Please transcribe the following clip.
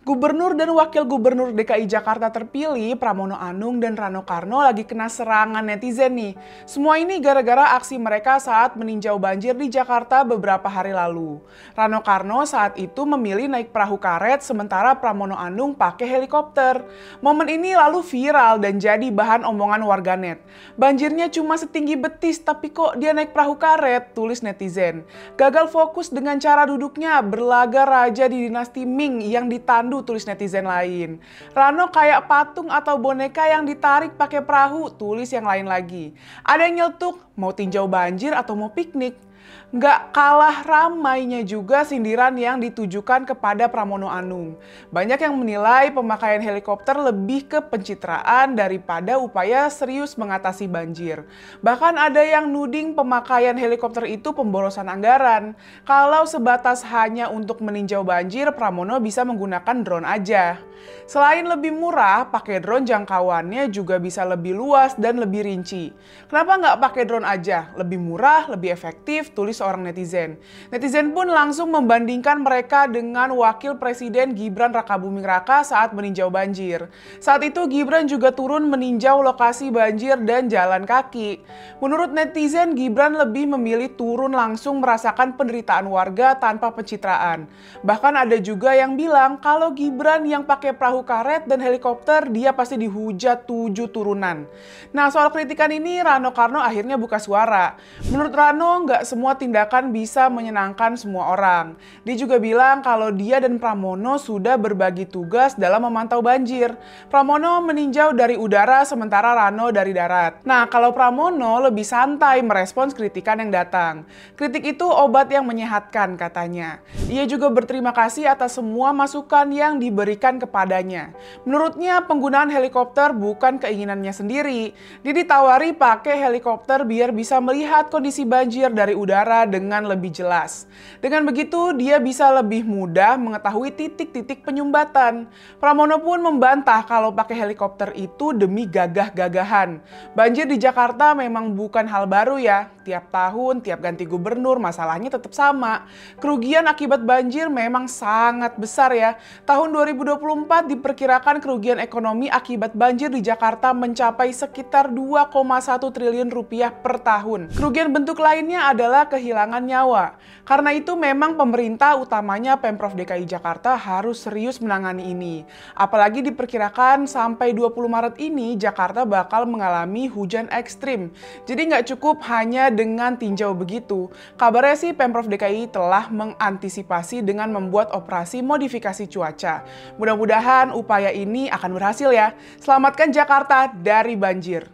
Gubernur dan Wakil Gubernur DKI Jakarta terpilih, Pramono Anung dan Rano Karno lagi kena serangan netizen nih. Semua ini gara-gara aksi mereka saat meninjau banjir di Jakarta beberapa hari lalu. Rano Karno saat itu memilih naik perahu karet, sementara Pramono Anung pakai helikopter. Momen ini lalu viral dan jadi bahan omongan warganet. Banjirnya cuma setinggi betis, tapi kok dia naik perahu karet, tulis netizen. Gagal fokus dengan cara duduknya, berlaga raja di dinasti Ming yang ditandu, tulis netizen lain. Rano kayak patung atau boneka yang ditarik pakai perahu, tulis yang lain lagi. Ada yang nyeletuk, mau tinjau banjir atau mau piknik? Nggak kalah ramainya juga sindiran yang ditujukan kepada Pramono Anung. Banyak yang menilai pemakaian helikopter lebih ke pencitraan daripada upaya serius mengatasi banjir. Bahkan ada yang nuding pemakaian helikopter itu pemborosan anggaran. Kalau sebatas hanya untuk meninjau banjir, Pramono bisa menggunakan drone aja. Selain lebih murah, pakai drone jangkauannya juga bisa lebih luas dan lebih rinci. Kenapa nggak pakai drone aja? Lebih murah, lebih efektif, tulis seorang netizen. Netizen pun langsung membandingkan mereka dengan Wakil Presiden Gibran Rakabuming Raka saat meninjau banjir. Saat itu Gibran juga turun meninjau lokasi banjir dan jalan kaki. Menurut netizen, Gibran lebih memilih turun langsung merasakan penderitaan warga tanpa pencitraan. Bahkan ada juga yang bilang kalau Gibran yang pakai perahu karet dan helikopter, dia pasti dihujat 7 turunan. Nah, soal kritikan ini Rano Karno akhirnya buka suara. Menurut Rano, nggak semua tindakan bisa menyenangkan semua orang. Dia juga bilang kalau dia dan Pramono sudah berbagi tugas dalam memantau banjir. Pramono meninjau dari udara sementara Rano dari darat. Nah, kalau Pramono lebih santai merespons kritikan yang datang. Kritik itu obat yang menyehatkan, katanya. Ia juga berterima kasih atas semua masukan yang diberikan kepadanya. Menurutnya, penggunaan helikopter bukan keinginannya sendiri. Dia ditawari pakai helikopter biar bisa melihat kondisi banjir dari udara dengan lebih jelas. Dengan begitu, dia bisa lebih mudah mengetahui titik-titik penyumbatan. Pramono pun membantah kalau pakai helikopter itu demi gagah-gagahan. Banjir di Jakarta memang bukan hal baru ya. Tiap tahun, tiap ganti gubernur, masalahnya tetap sama. Kerugian akibat banjir memang sangat besar ya. Tahun 2024 diperkirakan kerugian ekonomi akibat banjir di Jakarta mencapai sekitar 2,1 triliun rupiah per tahun. Kerugian bentuk lainnya adalah kehilangan nyawa. Karena itu memang pemerintah, utamanya Pemprov DKI Jakarta, harus serius menangani ini. Apalagi diperkirakan sampai 20 Maret ini Jakarta bakal mengalami hujan ekstrim. Jadi nggak cukup hanya dengan tinjau begitu. Kabarnya sih Pemprov DKI telah mengantisipasi dengan membuat operasi modifikasi cuaca. Mudah-mudahan upaya ini akan berhasil ya. Selamatkan Jakarta dari banjir.